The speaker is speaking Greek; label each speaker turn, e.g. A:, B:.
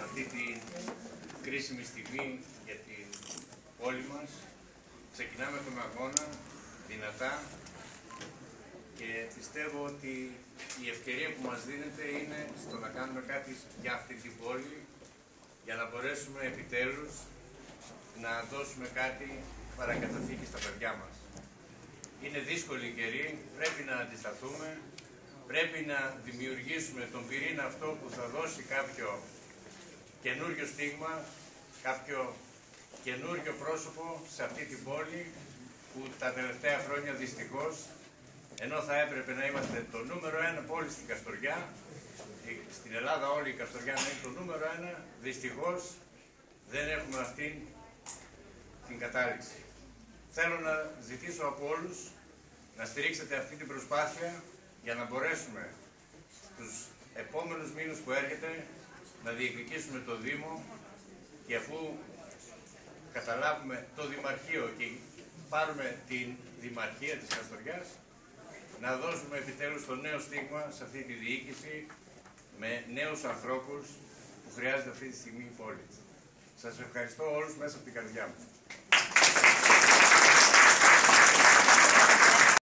A: σε αυτή την κρίσιμη στιγμή για την πόλη μας. Ξεκινάμε τον αγώνα δυνατά και πιστεύω ότι η ευκαιρία που μας δίνεται είναι στο να κάνουμε κάτι για αυτή την πόλη, για να μπορέσουμε επιτέλους να δώσουμε κάτι παρακαταθήκη στα παιδιά μας. Είναι δύσκολη η καιρή, πρέπει να αντισταθούμε, πρέπει να δημιουργήσουμε τον πυρήνα αυτό που θα δώσει κάποιο καινούριο στίγμα, κάποιο καινούριο πρόσωπο σε αυτή την πόλη που τα τελευταία χρόνια δυστυχώς, ενώ θα έπρεπε να είμαστε το νούμερο 1 πόλη στην Καστοριά, στην Ελλάδα όλη η Καστοριά να είναι το νούμερο 1, δυστυχώς δεν έχουμε αυτή την κατάληξη. Θέλω να ζητήσω από όλους να στηρίξετε αυτή την προσπάθεια για να μπορέσουμε στους επόμενους μήνες που έρχεται να διεκδικήσουμε το Δήμο και αφού καταλάβουμε το Δημαρχείο και πάρουμε την Δημαρχία της Καστοριάς, να δώσουμε επιτέλους το νέο στίγμα σε αυτή τη διοίκηση με νέους ανθρώπους που χρειάζεται αυτή τη στιγμή η πόλη. Σας ευχαριστώ όλους μέσα από την καρδιά μου.